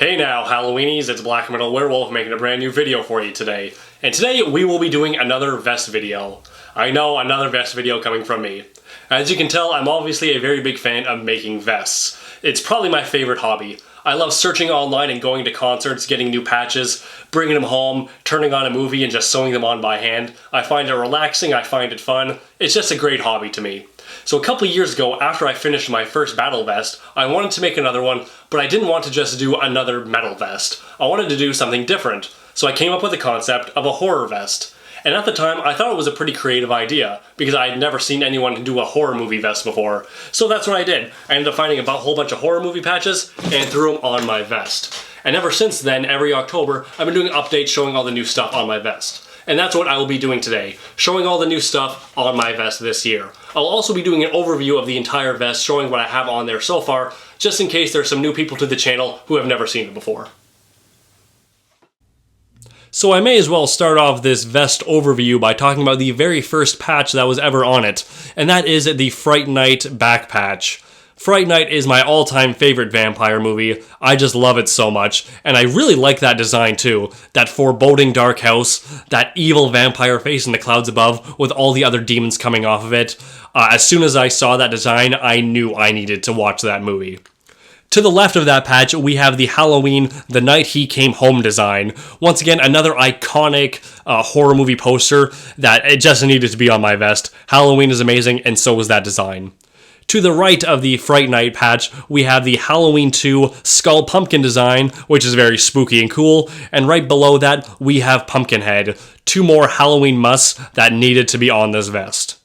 Hey now, Halloweenies, it's Blackmetalwerewolf making a brand new video for you today. And today we will be doing another vest video. I know, another vest video coming from me. As you can tell, I'm obviously a very big fan of making vests. It's probably my favorite hobby. I love searching online and going to concerts, getting new patches, bringing them home, turning on a movie and just sewing them on by hand. I find it relaxing, I find it fun. It's just a great hobby to me. So a couple years ago, after I finished my first battle vest, I wanted to make another one, but I didn't want to just do another metal vest. I wanted to do something different. So I came up with the concept of a horror vest. And at the time, I thought it was a pretty creative idea, because I had never seen anyone do a horror movie vest before. So that's what I did. I ended up finding a whole bunch of horror movie patches, and threw them on my vest. And ever since then, every October, I've been doing updates showing all the new stuff on my vest. And that's what I will be doing today, showing all the new stuff on my vest this year. I'll also be doing an overview of the entire vest, showing what I have on there so far, just in case there's some new people to the channel who have never seen it before. So I may as well start off this vest overview by talking about the very first patch that was ever on it, and that is the Fright Night back patch. Fright Night is my all-time favorite vampire movie. I just love it so much, and I really like that design too. That foreboding dark house, that evil vampire face in the clouds above with all the other demons coming off of it. As soon as I saw that design, I knew I needed to watch that movie. To the left of that patch, we have the Halloween The Night He Came Home design. Once again, another iconic horror movie poster that it just needed to be on my vest. Halloween is amazing, and so is that design. To the right of the Fright Night patch, we have the Halloween 2 Skull Pumpkin design, which is very spooky and cool, and right below that, we have Pumpkinhead, two more Halloween musts that needed to be on this vest.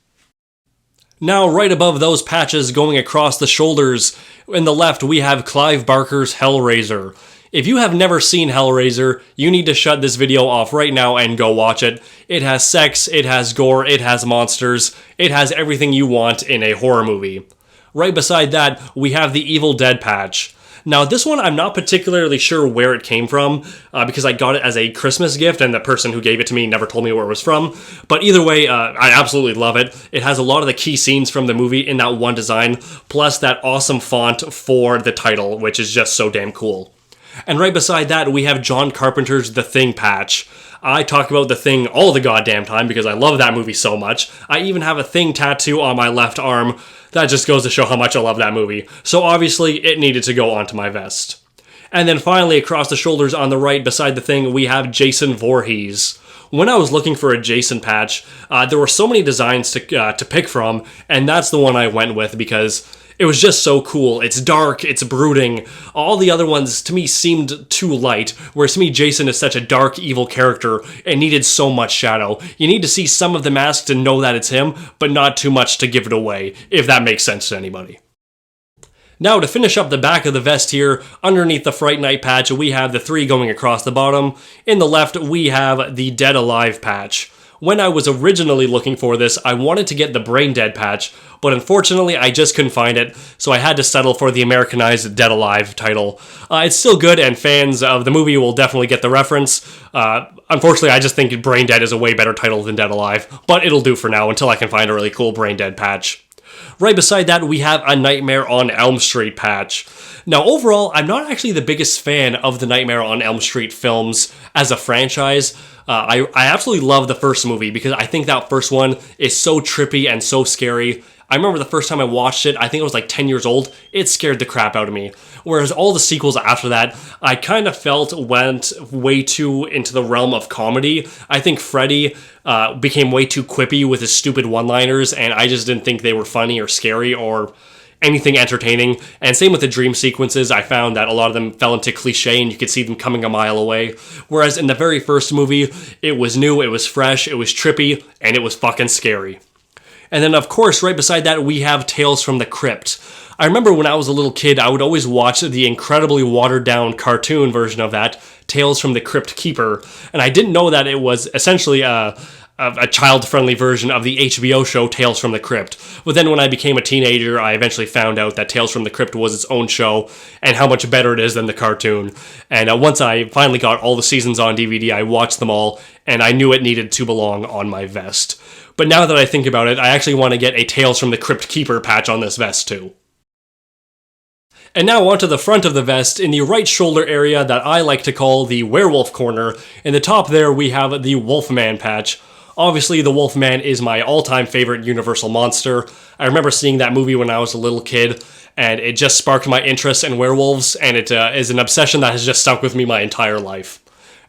Now, right above those patches going across the shoulders, in the left, we have Clive Barker's Hellraiser. If you have never seen Hellraiser, you need to shut this video off right now and go watch it. It has sex, it has gore, it has monsters, it has everything you want in a horror movie. Right beside that, we have the Evil Dead patch. Now this one, I'm not particularly sure where it came from, because I got it as a Christmas gift and the person who gave it to me never told me where it was from. But either way, I absolutely love it. It has a lot of the key scenes from the movie in that one design, plus that awesome font for the title, which is just so damn cool. And right beside that, we have John Carpenter's The Thing patch. I talk about The Thing all the goddamn time because I love that movie so much. I even have a Thing tattoo on my left arm. That just goes to show how much I love that movie. So obviously, it needed to go onto my vest. And then finally, across the shoulders on the right beside The Thing, we have Jason Voorhees. When I was looking for a Jason patch, there were so many designs to pick from, and that's the one I went with because it was just so cool. It's dark, it's brooding. All the other ones, to me, seemed too light, whereas to me, Jason is such a dark, evil character and needed so much shadow. You need to see some of the mask to know that it's him, but not too much to give it away, if that makes sense to anybody. Now, to finish up the back of the vest here, underneath the Fright Night patch, we have the three going across the bottom. In the left, we have the Dead Alive patch. When I was originally looking for this, I wanted to get the Brain Dead patch, but unfortunately I just couldn't find it, so I had to settle for the Americanized Dead Alive title. It's still good, and fans of the movie will definitely get the reference. Unfortunately, I just think Brain Dead is a way better title than Dead Alive, but it'll do for now until I can find a really cool Brain Dead patch. Right beside that, we have a Nightmare on Elm Street patch. Now, overall, I'm not actually the biggest fan of the Nightmare on Elm Street films as a franchise. I absolutely love the first movie because I think that first one is so trippy and so scary. I remember the first time I watched it, I think I was like 10 years old, it scared the crap out of me. Whereas all the sequels after that, I kind of felt went way too into the realm of comedy. I think Freddy became way too quippy with his stupid one-liners, and I just didn't think they were funny or scary or anything entertaining. And same with the dream sequences, I found that a lot of them fell into cliche and you could see them coming a mile away. Whereas in the very first movie, it was new, it was fresh, it was trippy, and it was fucking scary. And then, of course, right beside that, we have Tales from the Crypt. I remember when I was a little kid, I would always watch the incredibly watered-down cartoon version of that, Tales from the Crypt Keeper, and I didn't know that it was essentially a child-friendly version of the HBO show Tales from the Crypt. But then when I became a teenager, I eventually found out that Tales from the Crypt was its own show, and how much better it is than the cartoon. And once I finally got all the seasons on DVD, I watched them all, and I knew it needed to belong on my vest. But now that I think about it, I actually want to get a Tales from the Crypt Keeper patch on this vest too. And now onto the front of the vest, in the right shoulder area that I like to call the werewolf corner. In the top there, we have the Wolfman patch. Obviously, the Wolfman is my all-time favorite Universal monster. I remember seeing that movie when I was a little kid, and it just sparked my interest in werewolves, and it is an obsession that has just stuck with me my entire life.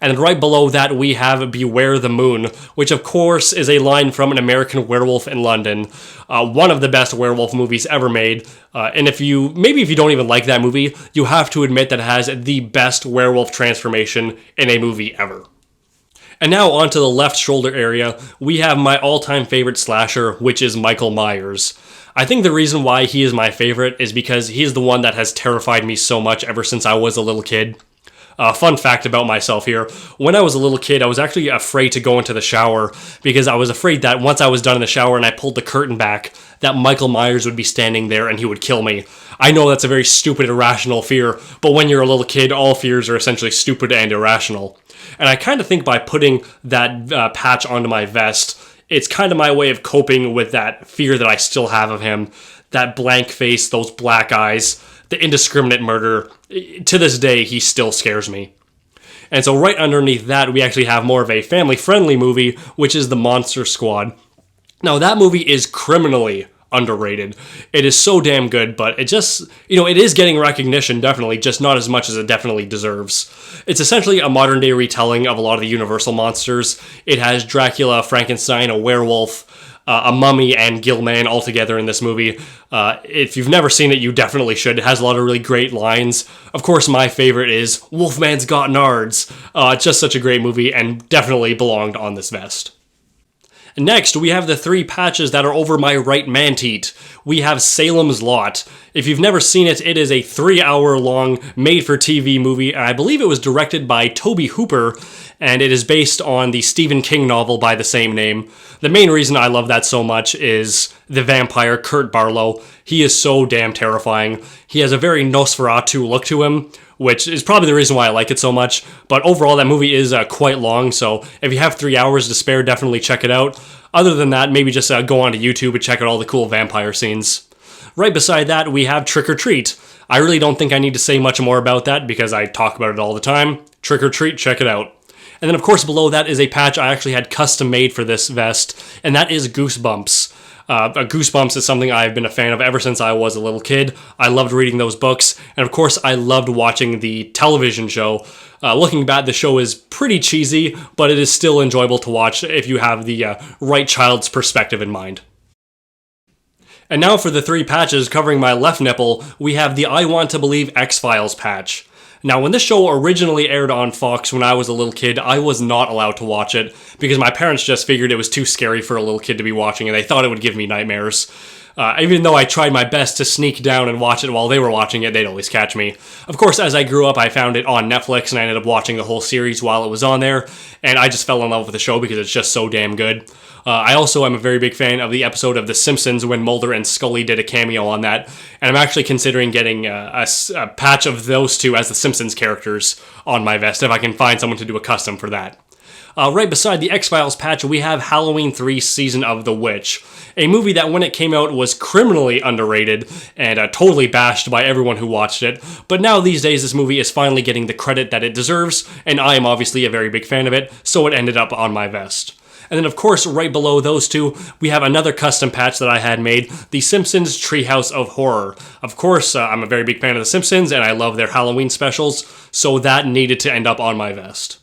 And then right below that, we have Beware the Moon, which of course is a line from An American Werewolf in London, one of the best werewolf movies ever made. And if you don't even like that movie, you have to admit that it has the best werewolf transformation in a movie ever. And now onto the left shoulder area, we have my all-time favorite slasher, which is Michael Myers. I think the reason why he is my favorite is because he's the one that has terrified me so much ever since I was a little kid. Fun fact about myself here. When I was a little kid, I was actually afraid to go into the shower because I was afraid that once I was done in the shower and I pulled the curtain back, that Michael Myers would be standing there and he would kill me. I know that's a very stupid, irrational fear, but when you're a little kid, all fears are essentially stupid and irrational. And I kind of think by putting that patch onto my vest, it's kind of my way of coping with that fear that I still have of him. That blank face, those black eyes, the indiscriminate murder. To this day, he still scares me. And so right underneath that, we actually have more of a family-friendly movie, which is The Monster Squad. Now, that movie is criminally underrated. It is so damn good, but it just, it is getting recognition, definitely, just not as much as it definitely deserves. It's essentially a modern-day retelling of a lot of the Universal monsters. It has Dracula, Frankenstein, a werewolf, a mummy, and Gilman all together in this movie. If you've never seen it, you definitely should. It has a lot of really great lines. Of course, my favorite is Wolfman's Got Nards. Just such a great movie, and definitely belonged on this vest. Next, we have the three patches that are over my right man-teat. We have Salem's Lot. If you've never seen it, it is a 3-hour-long made-for-TV movie, and I believe it was directed by Tobe Hooper, and it is based on the Stephen King novel by the same name. The main reason I love that so much is the vampire Kurt Barlow. He is so damn terrifying. He has a very Nosferatu look to him, which is probably the reason why I like it so much. But overall, that movie is quite long, so if you have 3 hours to spare, definitely check it out. Other than that, maybe just go onto YouTube and check out all the cool vampire scenes. Right beside that, we have Trick or Treat. I really don't think I need to say much more about that because I talk about it all the time. Trick or Treat, check it out. And then, of course, below that is a patch I actually had custom made for this vest, and that is Goosebumps. Goosebumps is something I've been a fan of ever since I was a little kid. I loved reading those books, and of course, I loved watching the television show. Looking back, the show is pretty cheesy, but it is still enjoyable to watch if you have the right child's perspective in mind. And now for the three patches covering my left nipple, we have the I Want to Believe X-Files patch. Now, when this show originally aired on Fox when I was a little kid, I was not allowed to watch it because my parents just figured it was too scary for a little kid to be watching, and they thought it would give me nightmares. Even though I tried my best to sneak down and watch it while they were watching it, they'd always catch me. Of course, as I grew up, I found it on Netflix, and I ended up watching the whole series while it was on there, and I just fell in love with the show because it's just so damn good. I also am a very big fan of the episode of The Simpsons when Mulder and Scully did a cameo on that, and I'm actually considering getting a patch of those two as the Simpsons characters on my vest if I can find someone to do a custom for that. Right beside the X-Files patch, we have Halloween 3 Season of the Witch, a movie that when it came out was criminally underrated and totally bashed by everyone who watched it, but now these days this movie is finally getting the credit that it deserves, and I am obviously a very big fan of it, so it ended up on my vest. And then, of course, right below those two, we have another custom patch that I had made, The Simpsons Treehouse of Horror. Of course, I'm a very big fan of The Simpsons, and I love their Halloween specials, so that needed to end up on my vest.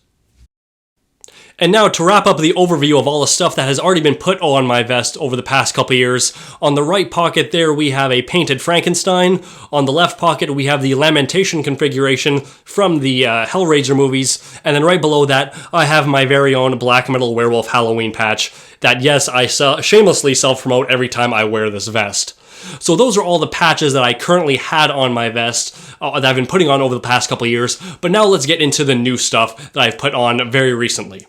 And now to wrap up the overview of all the stuff that has already been put on my vest over the past couple years, on the right pocket there we have a painted Frankenstein, on the left pocket we have the Lamentation configuration from the Hellraiser movies, and then right below that I have my very own Blackmetalwerewolf Halloween patch that, yes, I shamelessly self-promote every time I wear this vest. So those are all the patches that I currently had on my vest that I've been putting on over the past couple years, but now let's get into the new stuff that I've put on very recently.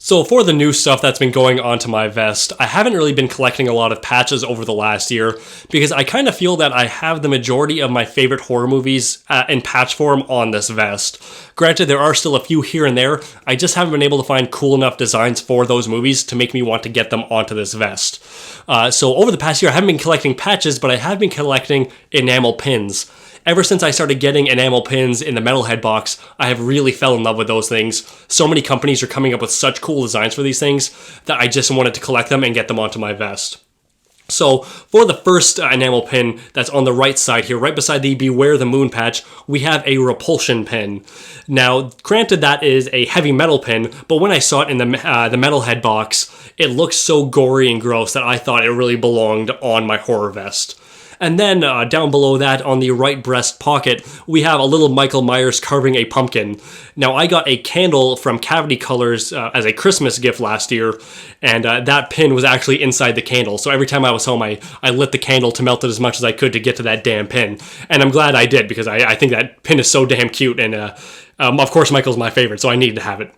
So for the new stuff that's been going onto my vest, I haven't really been collecting a lot of patches over the last year because I kind of feel that I have the majority of my favorite horror movies in patch form on this vest. Granted, there are still a few here and there, I just haven't been able to find cool enough designs for those movies to make me want to get them onto this vest. So over the past year, I haven't been collecting patches, but I have been collecting enamel pins. Ever since I started getting enamel pins in the metalhead box, I have really fell in love with those things. So many companies are coming up with such cool designs for these things that I just wanted to collect them and get them onto my vest. So for the first enamel pin that's on the right side here, right beside the Beware the Moon patch, we have a repulsion pin. Now, granted that is a heavy metal pin, but when I saw it in the metalhead box, it looked so gory and gross that I thought it really belonged on my horror vest. And then down below that, on the right breast pocket, we have a little Michael Myers carving a pumpkin. Now, I got a candle from Cavity Colors as a Christmas gift last year, and that pin was actually inside the candle. So every time I was home, I lit the candle to melt it as much as I could to get to that damn pin. And I'm glad I did, because I think that pin is so damn cute, and of course Michael's my favorite, so I needed to have it.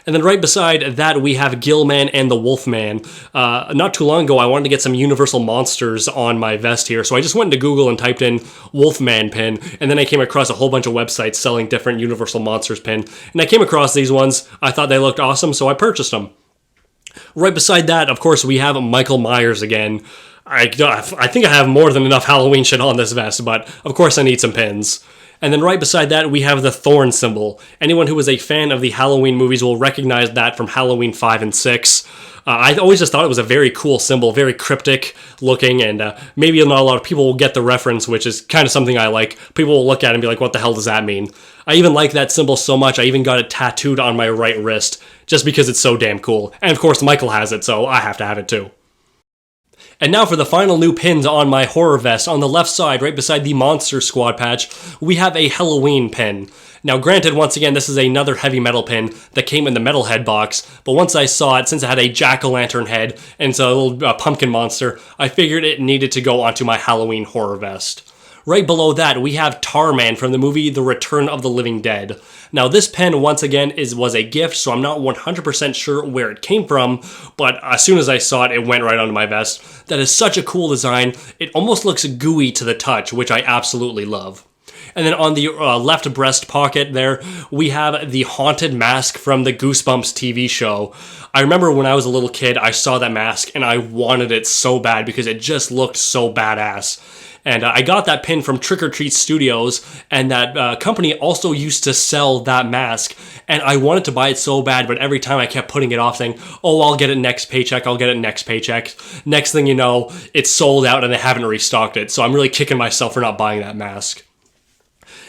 And then right beside that, we have Gillman and the Wolfman. Not too long ago, I wanted to get some Universal Monsters on my vest here, so I just went into Google and typed in Wolfman pin, and then I came across a whole bunch of websites selling different Universal Monsters pin. And I came across these ones. I thought they looked awesome, so I purchased them. Right beside that, of course, we have Michael Myers again. I think I have more than enough Halloween shit on this vest, but of course I need some pins. And then right beside that, we have the thorn symbol. Anyone who is a fan of the Halloween movies will recognize that from Halloween 5 and 6. I always just thought it was a very cool symbol, very cryptic looking, and maybe not a lot of people will get the reference, which is kind of something I like. People will look at it and be like, what the hell does that mean? I even like that symbol so much, I even got it tattooed on my right wrist, just because it's so damn cool. And of course, Michael has it, so I have to have it too. And now for the final new pins on my horror vest. On the left side, right beside the Monster Squad patch, we have a Halloween pin. Now granted, once again, this is another heavy metal pin that came in the metalhead box, but once I saw it, since it had a jack-o'-lantern head and it's a little pumpkin monster, I figured it needed to go onto my Halloween horror vest. Right below that, we have Tarman from the movie The Return of the Living Dead. Now, this pen, once again, was a gift, so I'm not 100% sure where it came from, but as soon as I saw it, it went right onto my vest. That is such a cool design. It almost looks gooey to the touch, which I absolutely love. And then on the left breast pocket there, we have the haunted mask from the Goosebumps TV show. I remember when I was a little kid, I saw that mask, and I wanted it so bad because it just looked so badass. And I got that pin from Trick or Treat Studios, and that company also used to sell that mask. And I wanted to buy it so bad, but every time I kept putting it off saying, oh, I'll get it next paycheck, I'll get it next paycheck. Next thing you know, it's sold out and they haven't restocked it. So I'm really kicking myself for not buying that mask.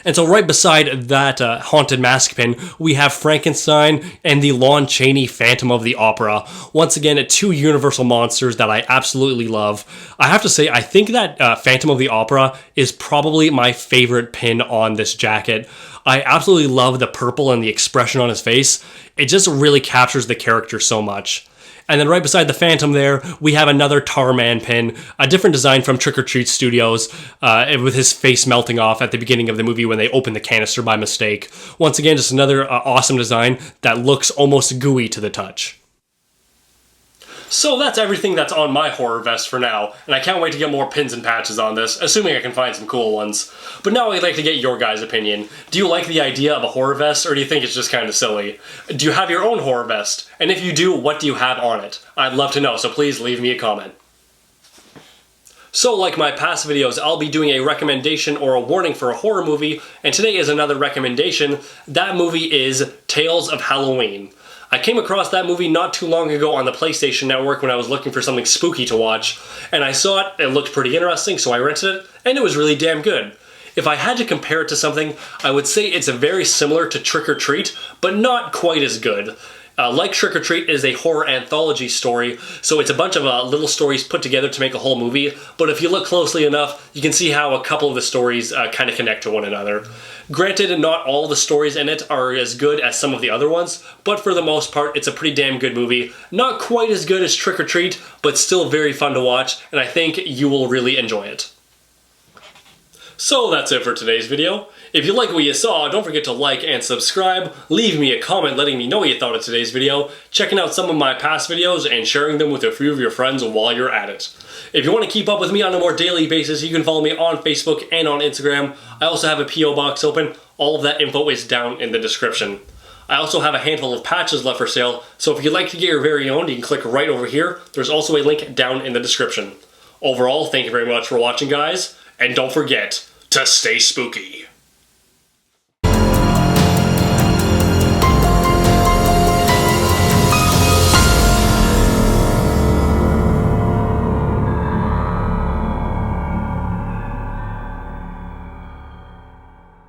And so right beside that haunted mask pin, we have Frankenstein and the Lon Chaney Phantom of the Opera. Once again, two Universal monsters that I absolutely love. I have to say, I think that Phantom of the Opera is probably my favorite pin on this jacket. I absolutely love the purple and the expression on his face. It just really captures the character so much. And then right beside the Phantom there, we have another Tarman pin, a different design from Trick or Treat Studios, with his face melting off at the beginning of the movie when they open the canister by mistake. Once again, just another awesome design that looks almost gooey to the touch. So that's everything that's on my horror vest for now, and I can't wait to get more pins and patches on this, assuming I can find some cool ones. But now I'd like to get your guys' opinion. Do you like the idea of a horror vest, or do you think it's just kind of silly? Do you have your own horror vest? And if you do, what do you have on it? I'd love to know, so please leave me a comment. So like my past videos, I'll be doing a recommendation or a warning for a horror movie, and today is another recommendation. That movie is Tales of Halloween. I came across that movie not too long ago on the PlayStation Network when I was looking for something spooky to watch, and I saw it, it looked pretty interesting, so I rented it, and it was really damn good. If I had to compare it to something, I would say it's very similar to Trick or Treat, but not quite as good. Like Trick or Treat, it is a horror anthology story, so it's a bunch of little stories put together to make a whole movie, but if you look closely enough, you can see how a couple of the stories kind of connect to one another. Granted, not all the stories in it are as good as some of the other ones, but for the most part, it's a pretty damn good movie. Not quite as good as Trick or Treat, but still very fun to watch, and I think you will really enjoy it. So that's it for today's video. If you like what you saw, don't forget to like and subscribe, leave me a comment letting me know what you thought of today's video, checking out some of my past videos, and sharing them with a few of your friends while you're at it. If you want to keep up with me on a more daily basis, you can follow me on Facebook and on Instagram. I also have a P.O. box open. All of that info is down in the description. I also have a handful of patches left for sale, so if you'd like to get your very own, you can click right over here. There's also a link down in the description. Overall, thank you very much for watching, guys, and don't forget to stay spooky.